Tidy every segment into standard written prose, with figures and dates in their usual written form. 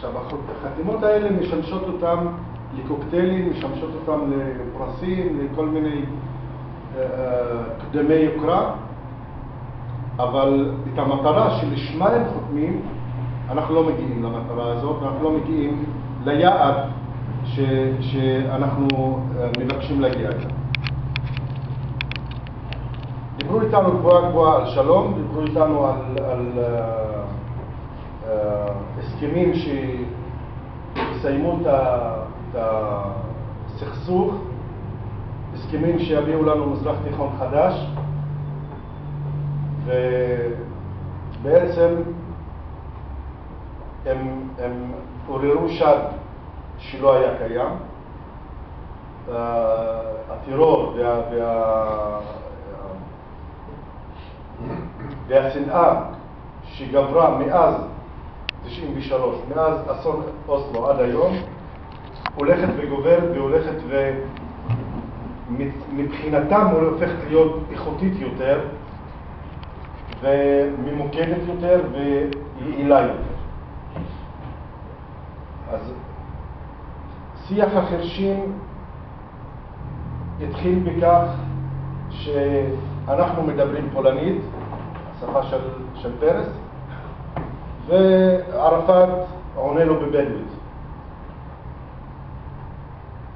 עכשיו, החתימות האלה משמשות אותם לקוקטיילים, משמשות אותם לפרסים, לכל מיני קדמי יוקרה, אבל את המטרה שלשמה הם חותמים, אנחנו לא מגיעים למטרה הזאת, אנחנו לא מגיעים ליעד שאנחנו מבקשים להגיע אליה. דיברו איתנו גבוהה על שלום, דיברו איתנו על הסכמים שיסיימו את הסכסוך, הסכמים שיביאו לנו מזרח תיכון חדש, ובעצם הם עוררו שד שלא היה קיים. הטרור והשנאה שגברה מאז 93, מאז אסון אוסלו עד היום, הולכת וגוברת והולכת ומבחינתם הוא הופכת להיות איכותית יותר וממוקדת יותר ויעילה יותר. אז שיח החרשים התחיל בכך שאנחנו מדברים פולנית, השפה של פרס, וערפאת עונה לו בבדואית.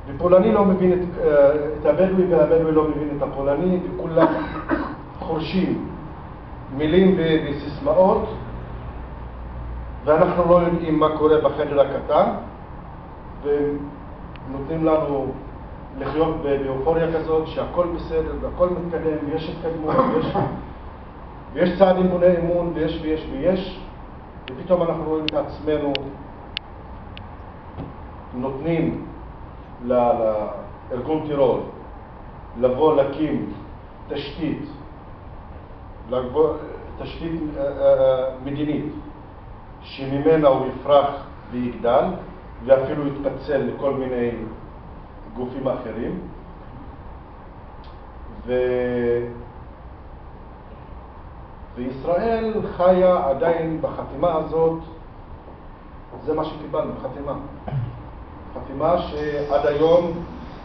ופולני לא מבין את הבדואי והבדואי לא מבין את הפולני, וכולם חורשים מילים וסיסמאות, ואנחנו לא יודעים מה קורה בחדר הקטן, ונותנים לנו לחיות באופוריה כזאת שהכל בסדר והכל מתקדם ויש התקדמות ויש צעדים בוני אמון ויש, ופתאום אנחנו רואים את עצמנו נותנים לארגון טרור לבוא להקים תשתית מדינית שממנה הוא יפרח ויגדל ואפילו יתפצל לכל מיני גופים אחרים. וישראל חיה עדיין בחתימה הזאת, זה מה שקיבלנו, חתימה שעד היום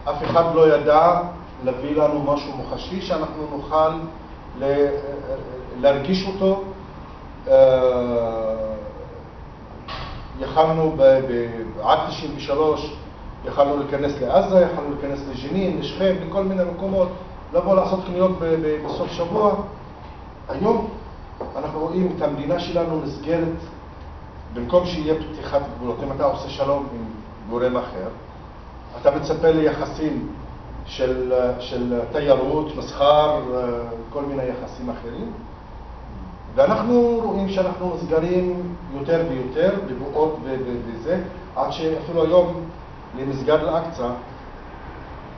אף אחד לא ידע להביא לנו משהו מוחשי שאנחנו נוכל להרגיש אותו. יכלנו עד 93, יכלנו להיכנס לעזה, יכלנו להיכנס לג'נין, לשכם, לכל מיני מקומות, לבוא לעשות קניות בסוף שבוע. היום אנחנו רואים את המדינה שלנו נסגרת, במקום שיהיה פתיחת גבולות. אם אתה עושה שלום עם גורם אחר, אתה מצפה ליחסים של תיירות, מסחר, כל מיני יחסים אחרים, ואנחנו רואים שאנחנו נסגרים יותר ויותר בבואות וזה, עד שאפילו היום למסגד אל-אקצא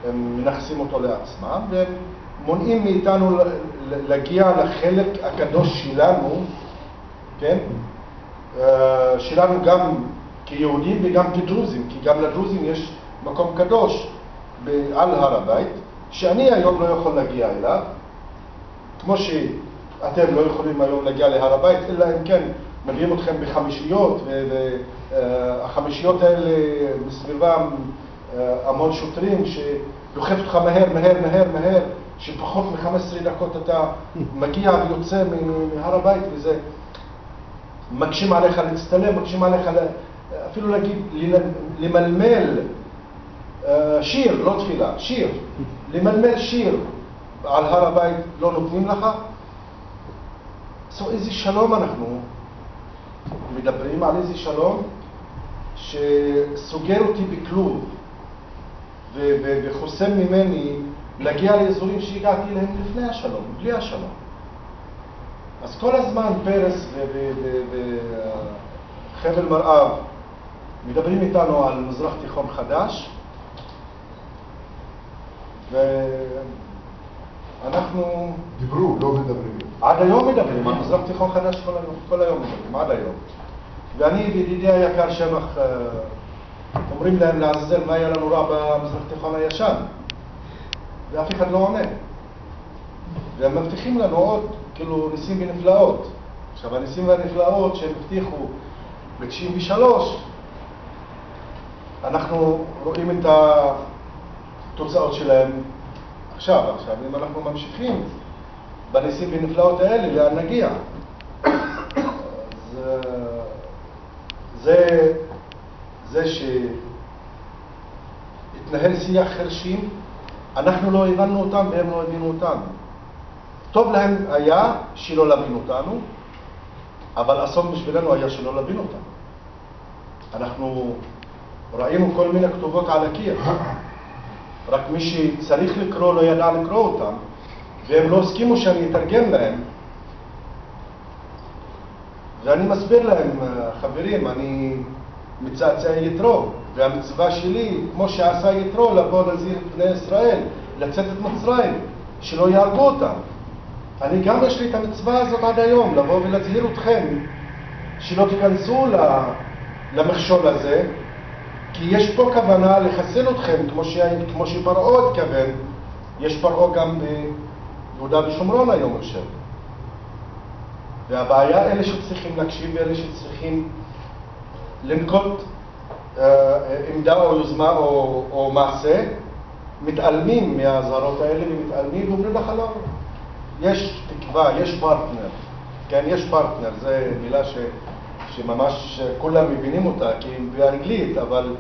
הם מנכסים אותו לעצמם, והם מונעים מאיתנו להגיע לחלק הקדוש שלנו, כן? שלנו גם כיהודים וגם כדרוזים, כי גם לדרוזים יש מקום קדוש על הר הבית, שאני היום לא יכול להגיע אליו, כמו שאתם לא יכולים היום להגיע להר הבית, אלא אם כן מביאים אתכם בחמישיות, והחמישיות האלה מסביבם המון שוטרים שדוחף אותך מהר, שפחות מ-15 דקות אתה מגיע ויוצא מהר הבית, וזה מקשים עליך להצטלם, מקשים עליך אפילו להגיד, למלמל שיר, לא תפילה, שיר, למלמל שיר על הר הבית לא נותנים לך. איזה שלום אנחנו מדברים, על איזה שלום שסוגר אותי בכלוב וחוסם ממני להגיע לאזורים שהגעתי אליהם לפני השלום, בלי השלום. אז כל הזמן פרס וחבל מרעב מדברים איתנו על מזרח תיכון חדש, ואנחנו דיברו, לא מדברים. עד היום מדברים על מזרח תיכון חדש, כל היום מדברים, עד היום. ואני וידידי היקר שבח אומרים להם לעזאזל מה היה לנו רע במזרח תיכון הישן, ואף אחד לא עונה. והם מבטיחים לנו עוד כאילו ניסים ונפלאות. עכשיו הניסים והנפלאות שהם הבטיחו ב-93 אנחנו רואים את התוצאות שלהם עכשיו, אם אנחנו ממשיכים בניסים ונפלאות האלה, לאן נגיע? זה שהתנהל שיח חרשים, אנחנו לא הבנו אותם והם לא הבינו אותנו. טוב להם היה שלא להבין אותנו, אבל אסון בשבילנו היה שלא להבין אותנו. אנחנו ראינו כל מיני כתובות על הקיר, רק מי שצריך לקרוא לא ידע לקרוא אותם, והם לא הסכימו שאני אתרגם להם. ואני מסביר להם, חברים, אני מצאצא יתרו, והמצווה שלי, כמו שעשה יתרו, לבוא להזהיר את בני ישראל, לצאת את מצרים, שלא יהרגו אותם. אני גם יש לי את המצווה הזאת עד היום, לבוא ולהזהיר אתכם, שלא תיכנסו למכשול הזה, כי יש פה כוונה לחסל אתכם, כמו שפרעה התכוון. יש פרעה גם ביהודה ושומרון היום יושב. והבעיה, אלה שצריכים להקשיב ואלה שצריכים לנקוט עמדה או יוזמה או מעשה, מתעלמים מהאזהרות האלה ומתעלמים ואומרים לך לא. יש תקווה, יש פרטנר. כן, יש פרטנר, זו מילה שממש כולם מבינים אותה, כי היא באנגלית, אבל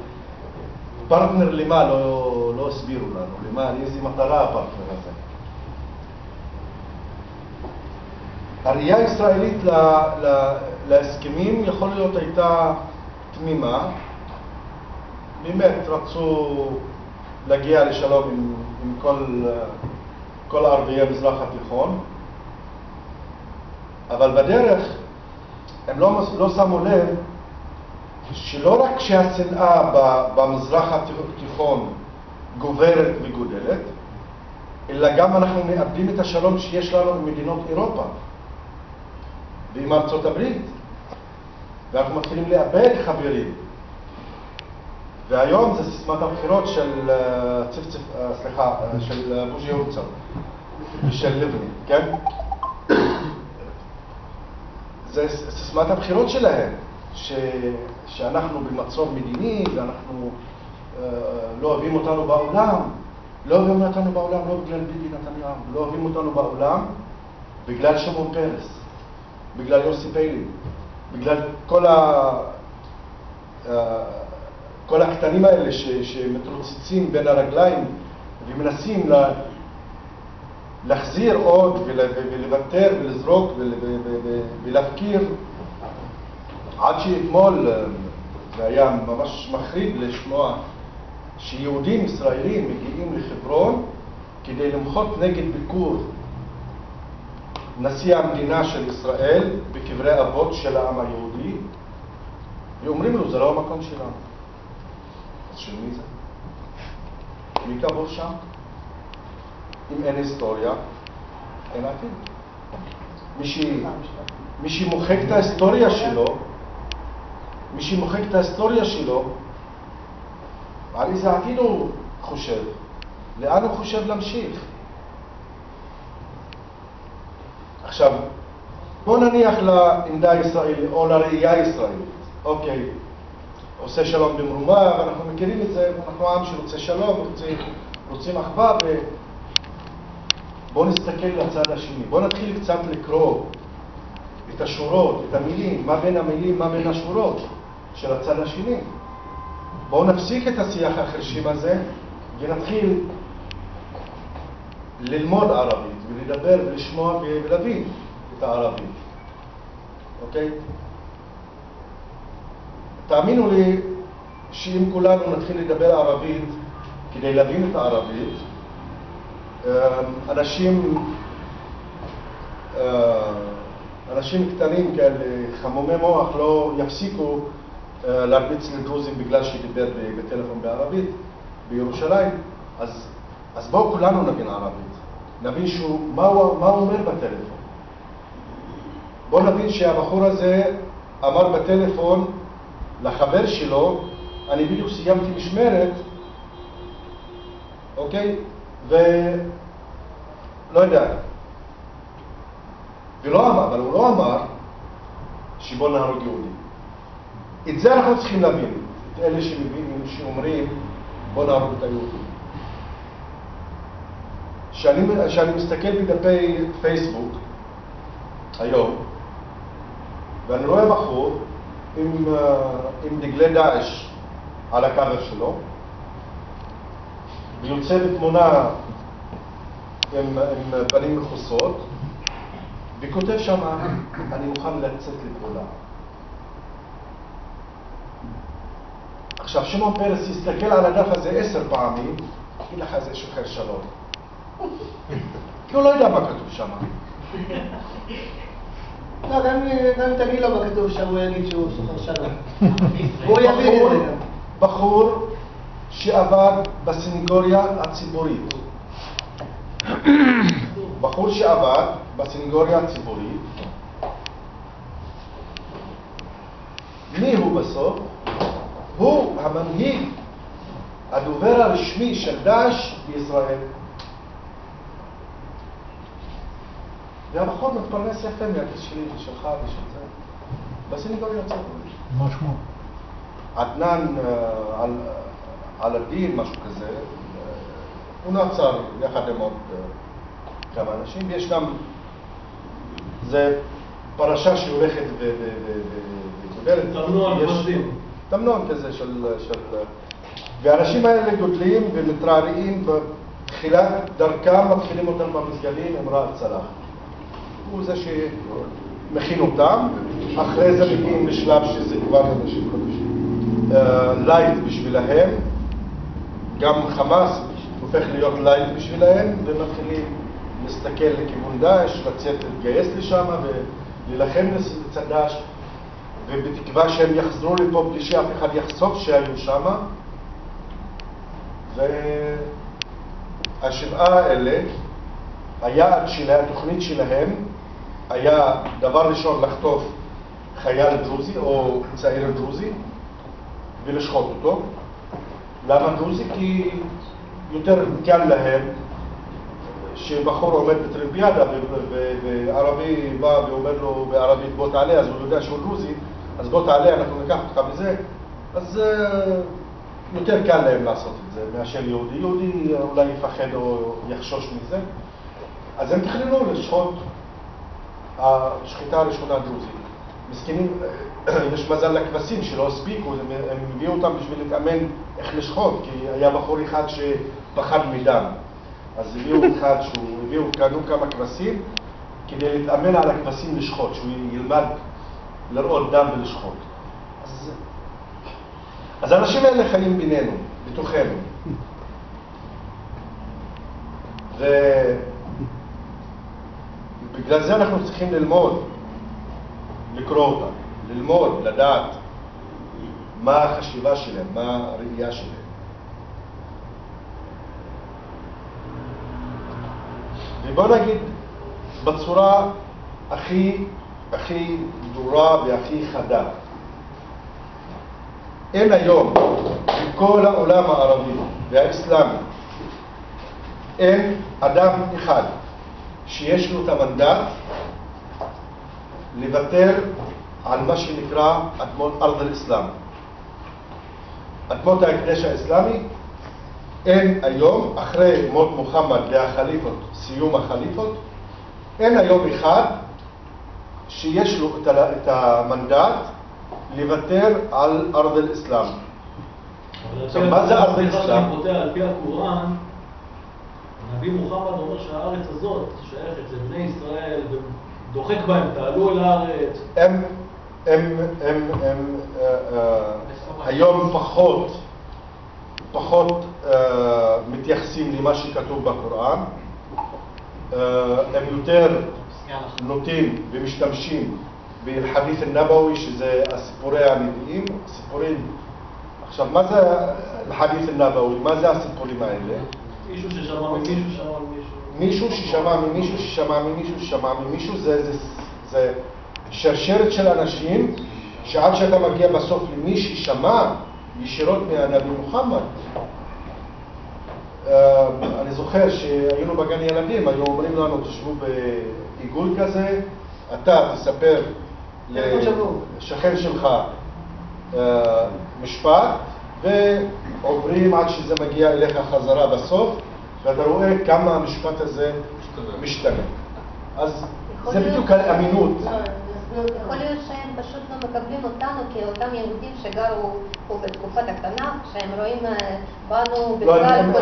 פרטנר למה לא הסבירו לנו, למה, איזו מטרה הפרטנר הזה. הראייה הישראלית להסכמים יכול להיות הייתה תמימה, באמת רצו להגיע לשלום עם כל ערביי המזרח התיכון, אבל בדרך הם לא שמו לב שלא רק שהשנאה במזרח התיכון גוברת וגודלת, אלא גם אנחנו מאבדים את השלום שיש לנו עם מדינות אירופה ועם ארצות הברית, ואנחנו מתחילים לאבד חברים. והיום זה סיסמת הבחירות של בוז'י הרצוג ושל לבני, כן? זה סיסמת הבחירות שלהם, שאנחנו במצור מדיני ואנחנו לא אוהבים אותנו בעולם. לא אוהבים אותנו בעולם לא בגלל ביבי נתניהו, לא אוהבים אותנו בעולם בגלל שמעון פרס, בגלל יוסי ביילין, בגלל כל הקטנים האלה שמתרוצצים בין הרגליים ומנסים להחזיר עוד ולוותר ולזרוק ולהפקיר. עד שאתמול זה היה ממש מחריד לשמוע שיהודים ישראלים מגיעים לחברון כדי למחות נגד ביקור נשיא המדינה של ישראל בקברי אבות של העם היהודי, ואומרים לו, זה לא המקום שלנו. אז של מי זה? מי קבור שם? אם אין היסטוריה, אין עתיד. מי שמוחק את ההיסטוריה שלו, על איזה עתיד הוא חושב? לאן הוא חושב להמשיך? עכשיו, בוא נניח לעמדה הישראלית או לראייה הישראלית. אוקיי, עושה שלום במרומה, ואנחנו מכירים את זה, אנחנו עם שרוצה שלום, רוצים אחווה, בוא נסתכל לצד השני. בוא נתחיל קצת לקרוא את השורות, את המילים, מה בין המילים, מה בין השורות של הצד השני. בואו נפסיק את השיח החרשים הזה ונתחיל ללמוד ערבית ולדבר ולשמוע ולהבין את הערבית. אוקיי? תאמינו לי שאם כולנו נתחיל לדבר ערבית כדי להבין את הערבית, אנשים קטנים כאלה, חמומי מוח, לא יפסיקו להרביץ לדרוזים בגלל שדיבר בטלפון בערבית בירושלים. אז בואו כולנו נבין ערבית, נבין מה הוא אומר בטלפון. בואו נבין שהבחור הזה אמר בטלפון לחבר שלו, אני בדיוק סיימתי משמרת, אוקיי? ולא יודע, אבל הוא לא אמר שבוא נהרוג יהודים. את זה אנחנו צריכים להבין, את אלה שמבינים שאומרים בוא נהרוג את היהודים. כשאני מסתכל בדפי פייסבוק היום, ואני רואה בחור עם דגלי דאעש על הקבר שלו, ויוצא בתמונה עם פנים מכוסות, וכותב שם, אני מוכן לצאת לפעולה. עכשיו, שמעון פרס יסתכל על הדף הזה 10 פעמים, יגיד לך זה שוחר שלום. כי הוא לא יודע מה כתוב שם. לא, גם אם תגיד לו מה כתוב שם, הוא יגיד שהוא שוחר שלום. הוא יבין את זה גם. בחור שעבד בסנגוריה הציבורית. בחור שעבד בסנגוריה הציבורית. מי הוא בסוף? הוא המנהיג, הדובר הרשמי של דאעש בישראל. והבחור מתפרנס יפה מהכיס שלי ושלך ושל זה. בסנגוריה הציבורית. מה שמו? עדנאן על הדין, משהו כזה, הוא נעצר יחד עם עוד כמה אנשים, ויש גם, זה פרשה שהולכת וגוברת. תמנון, מוסדים. תמנון כזה של... והאנשים האלה גודלים ומתרערעים בתחילת דרכם, מתחילים אותם במסגדים עם רעל צלח. הוא זה שמכין אותם, אחרי זה מגיעים לשלב שזה כבר אנשים לייט בשבילהם, גם חמאס הופך להיות לייט בשבילהם, ומתחילים להסתכל לכיוון דאעש, לצאת להתגייס לשם ולהילחם לצד דאעש, ובתקווה שהם יחזרו לפה בלי שאף אחד יחשוף שהיו שם. והשבעה האלה, היעד שלהם, התוכנית שלהם, היה דבר ראשון לחטוף חייל דרוזי או צעיר דרוזי ולשחוט אותו. למה דרוזי? כי יותר קל להם שבחור עומד בטרמפיאדה וערבי בא ואומר לו בערבית בוא תעלה, אז הוא יודע שהוא דרוזי, אז בוא תעלה, אנחנו ניקח אותך בזה. אז יותר קל להם לעשות את זה מאשר יהודי. יהודי אולי יפחד או יחשוש מזה. אז הם תכננו לשחוט השחיטה הראשונה דרוזית. מסכנים, יש מזל לכבשים שלא הספיקו, הם הביאו אותם בשביל להתאמן איך לשחוט, כי היה בחור אחד שפחד מדם. אז קנו כמה כבשים כדי להתאמן על הכבשים לשחוט, שהוא ילמד לראות דם ולשחוט. אז האנשים האלה חיים בינינו, בתוכנו. ובגלל זה אנחנו צריכים ללמוד, לקרוא אותם, ללמוד, לדעת מה החשיבה שלהם, מה הראייה שלהם. ובוא נגיד בצורה הכי ברורה והכי חדה. אין היום בכל העולם הערבי והאסלאמי, אין אדם אחד שיש לו את המנדט לוותר על מה שנקרא אדמות ארד אל-אסלאם. אדמות ההקדש האסלאמי, אין היום, אחרי מות מוחמד והחליפות, סיום החליפות, אין היום אחד שיש לו את המנדט לוותר על ארד אל-אסלאם. מה זה ארד אל-אסלאם? על פי הקוראן, הנביא מוחמד אומר שהארץ הזאת שייכת לבני ישראל ודוחק בהם, תעלו אל הארץ. הם היום פחות מתייחסים למה שכתוב בקוראן. הם יותר נוטים ומשתמשים בחדית' אל-נבווי, שזה הסיפורי הנביאים, סיפורים. עכשיו, מה זה החדית' אל-נבווי? מה זה הסיפורים האלה? מישהו ששמע ממישהו ששמע ממישהו. מישהו ששמע ממישהו ששמע ממישהו ששמע ממישהו, זה שרשרת של אנשים שעד שאתה מגיע בסוף למי ששמע ישירות מהנביא מוחמד. אני זוכר שהיינו בגן ילדים, היו אומרים לנו תשבו בעיגול כזה, אתה תספר לשכן שלך משפט ועוברים עד שזה מגיע אליך חזרה בסוף, ואתה רואה כמה המשפט הזה משתנה. אז זה בדיוק האמינות. יכול להיות שהם פשוט לא מקבלים אותנו כאותם יהודים שגרו פה בתקופת הקטנה, שהם רואים בנו בכלל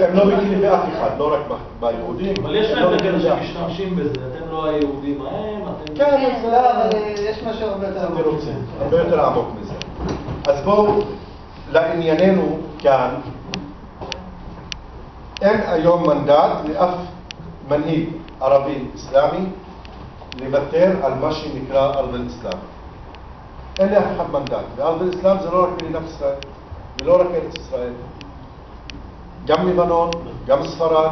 הם לא מכירים באף אחד, לא רק ביהודים. אבל יש להם כאלה שמשתמשים בזה, אתם לא היהודים ההם, אתם... כן, אבל יש משהו הרבה יותר עמוק. הרבה יותר עמוק מזה. אז בואו לענייננו כאן. אין היום מנדט לאף מנהיג ערבי אסלאמי לוותר על מה שנקרא ארד אל-אסלאם. אין לאף אחד מנדט. וארד אל-אסלאם זה לא רק מדינת ישראל, ולא רק ארץ ישראל. גם לבנון, גם ספרד,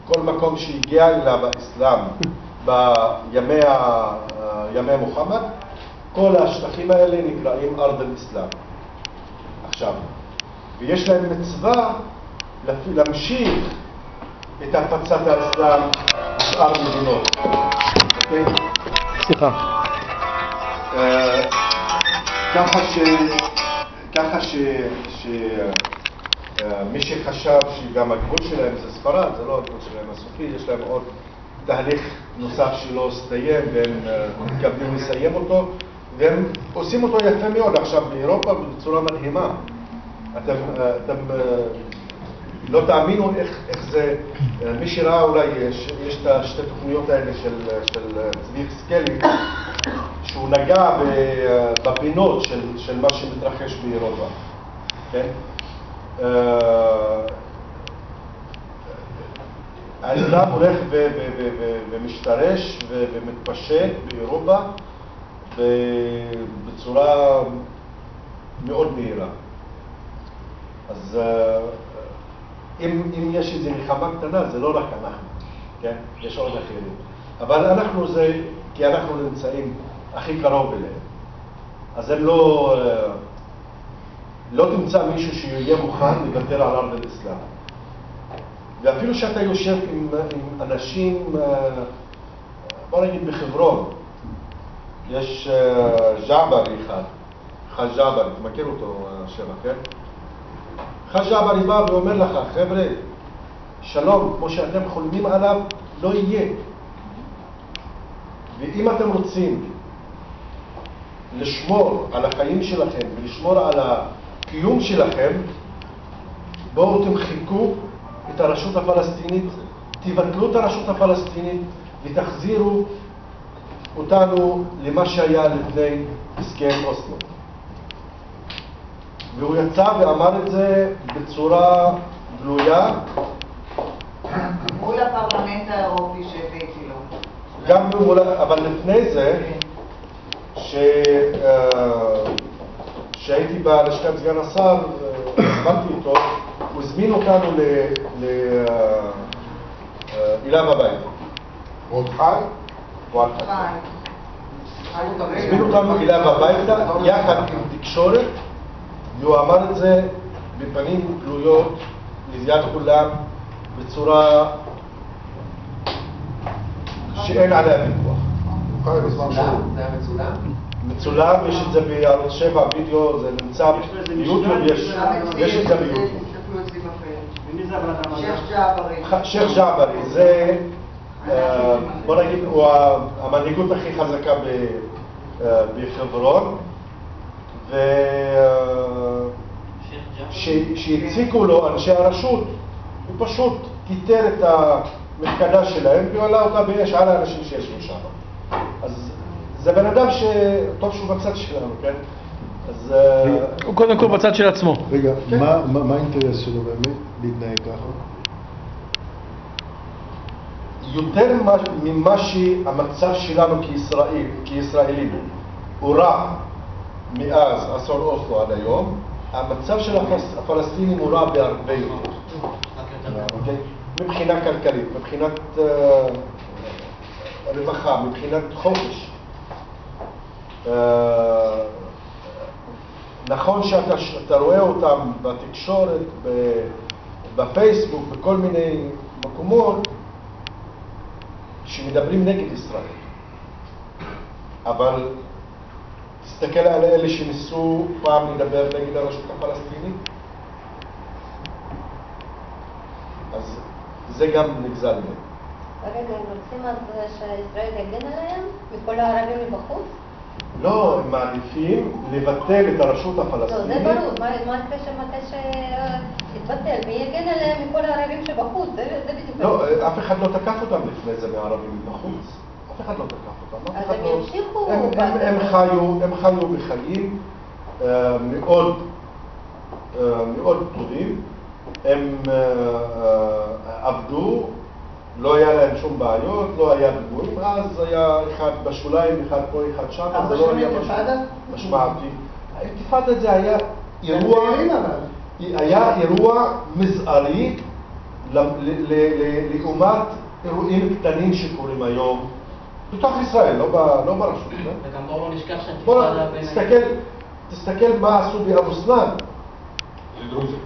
כל מקום שהגיע אליו האסלאם בימי מוחמד, כל השטחים האלה נקראים ארד אל-אסלאם. עכשיו, ויש להם מצווה להמשיך את הפצת האסלאם בשאר מדינות. סליחה. ככה מי שחשב שגם הגבול שלהם זה ספרד, זה לא הגבול שלהם הסופי, יש להם עוד תהליך נוסף שלא הסתיים והם מתכוונים לסיים אותו, והם עושים אותו יפה מאוד עכשיו באירופה בצורה מדהימה. אתם לא תאמינו איך זה, מי שראה אולי, יש את השתי תוכניות האלה של צבי יחזקאלי, שהוא נגע בפינות של מה שמתרחש באירופה, כן? האסלאם הולך ומשתרש ומתפשט באירופה בצורה מאוד מהירה. אז אם יש איזו מלחמה קטנה, זה לא רק אנחנו, כן? יש עוד אחרים. אבל אנחנו זה, כי אנחנו נמצאים הכי קרוב אליהם. אז הם לא תמצא מישהו שיהיה מוכן לוותר על ארד אל-אסלאם. ואפילו שאתה יושב עם אנשים, בוא נגיד בחברון, יש ג'עברי אחד, חאג' ג'עברי, אתה מכיר אותו השבע, כן? חאג' ג'עברי בא ואומר לך, חבר'ה, שלום, כמו שאתם חולמים עליו, לא יהיה. ואם אתם רוצים לשמור על החיים שלכם ולשמור על הקיום שלכם, בואו תמחקו את הרשות הפלסטינית, תבטלו את הרשות הפלסטינית ותחזירו אותנו למה שהיה לפני הסכם אוסלו. והוא יצא ואמר את זה בצורה גלויה. מול הפרלמנט האירופי שהבאתי לו. גם מול, אבל לפני זה, שהייתי בלשכת סגן השר, הסברתי איתו, הוא הזמין אותנו אליו הביתה. עוד חי? הוא עוד חי. הזמין אותנו אליו הביתה, יחד עם תקשורת, והוא אמר את זה בפנים גלויות, לידיעת כולם, בצורה שאין עליה ויכוח. חי בזמן שלו. זה היה מצולם? מצולם, יש את זה בערוץ 7, וידאו, זה נמצא ביוטיוב, יש את זה ביוטיוב. תסתכלו אצלי בפייסבוק. ומי זה הבן אדם הזה? שייח' ג'עברי. שייח' ג'עברי, זה, בוא נגיד, הוא המנהיגות הכי חזקה בחברון, שהציקו לו אנשי הרשות, הוא פשוט קיטר את המפקדה שלהם והעלה אותה באש על האנשים שישבו שם. אז זה בן אדם שטוב שהוא בצד שלנו, כן? אז הוא קודם כל בצד של עצמו. רגע, מה האינטרס שלו באמת להתנהג ככה? יותר ממה שהמצב שלנו כישראלים הוא רע מאז אסון אוסלו עד היום, המצב של הפלסטינים הוא רע בהרבה יותר. אוקיי? מבחינה כלכלית, מבחינת רווחה, מבחינת חופש. נכון שאתה רואה אותם בתקשורת, בפייסבוק, בכל מיני מקומות שמדברים נגד ישראל. אבל תסתכל על אלה שניסו פעם לדבר נגד הרשות הפלסטינית, אז זה גם נגזל מהם. רגע, הם רוצים אז שישראל יגן עליהם מכל הערבים מבחוץ? לא, הם מעדיפים לבטל את הרשות לא, זה הפלסטינית. ברור. מה יקרה שמתי שיתבטל? מי יגן עליהם מכל הערבים שבחוץ? זה בדיוק. לא, אף אחד לא תקף אותם לפני זה מהערבים מבחוץ. אף אחד לא תקף אותם. אז הם ימשיכו. הם חיו בחיים מאוד טובים. הם עבדו, לא היה להם שום בעיות, לא היה פיגועים, אז היה אחד בשוליים, אחד פה, אחד שם, זה לא היה משמעותי. האינתיפאדה זה היה אירוע מזערי לעומת אירועים קטנים שקורים היום בתוך ישראל, לא ברשות. וגם בואו לא נשכח שהאינתיפאדה תסתכל מה עשו באבו סנאן.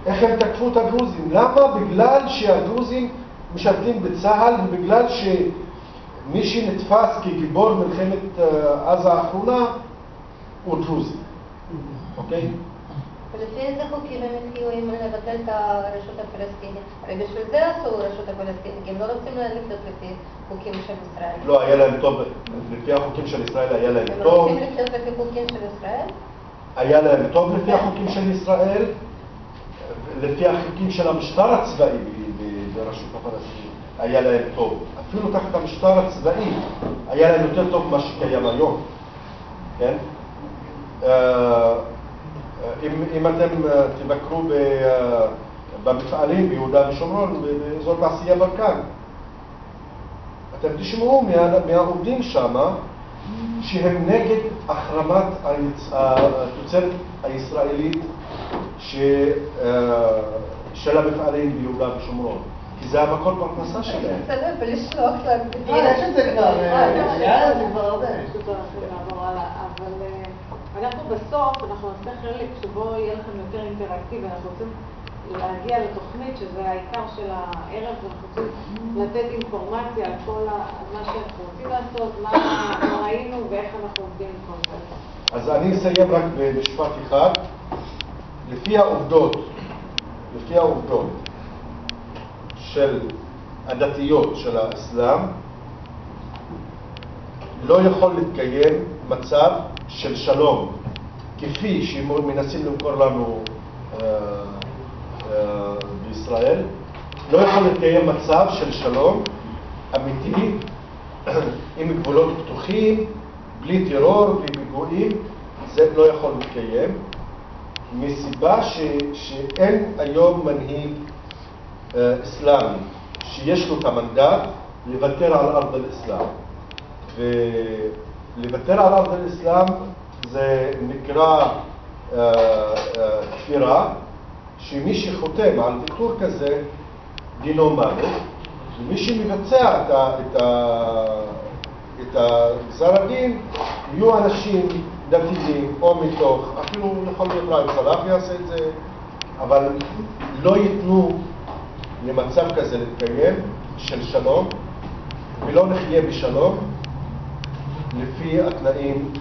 איך הם תקפו את הדרוזים? למה? בגלל שהדרוזים משרתים בצה"ל ובגלל שמי שנתפס כגיבור מלחמת עזה האחרונה הוא דרוזי. אוקיי? ולפי איזה חוקים הם התחילו לבטל את הרשות הפלסטינית? הרי בשביל זה עשו רשות הפלסטינית, כי הם לא רוצים לחיות לפי חוקים של ישראל. לא, היה להם טוב, לפי החוקים של ישראל היה להם הם טוב. רוצים לחיות לפי חוקים של ישראל? היה להם טוב לפי החוקים של ישראל, לפי החוקים של המשטר הצבאי ברשות הפלסטינית, היה להם טוב. אפילו תחת המשטר הצבאי היה להם יותר טוב ממה שקיים היום. כן? אם אתם תבקרו במפעלים ביהודה ושומרון, באזור תעשייה ברקן, אתם תשמעו מהעובדים שם שהם נגד החרמת התוצרת הישראלית של המפעלים ביהודה ושומרון, כי זה המקור פרנסה שלהם. בסדר, ולשלוח להם. יש את זה כבר, זה כבר הרבה. אבל אנחנו בסוף, אנחנו נעשה חלק שבו יהיה לכם יותר אינטראקטיבי, אנחנו רוצים להגיע לתוכנית שזה העיקר של הערב, ואנחנו רוצים לתת אינפורמציה על כל מה שאנחנו רוצים לעשות, מה ראינו ואיך אנחנו עובדים עם כל זה. אז אני אסיים רק במשפט אחד. לפי העובדות של הדתיות של האסלאם, לא יכול להתקיים מצב של שלום, כפי שמנסים למכור לנו בישראל. לא יכול להתקיים מצב של שלום אמיתי, עם גבולות פתוחים, בלי טרור, בלי פיגועים. זה לא יכול להתקיים, מסיבה שאין היום מנהיג אסלאמי שיש לו את המנדט לוותר על ארץ האסלאם. ולוותר על ארץ האסלאם זה נקרא כפירה, שמי שחותם על ויתור כזה דינו מוות, ומי שמבצע את גזר הדין יהיו אנשים דתיים או מתוך, אפילו יכול להיות ראאד סלאח יעשה את זה, אבל לא ייתנו למצב כזה להתקיים של שלום, ולא נחיה בשלום לפי התנאים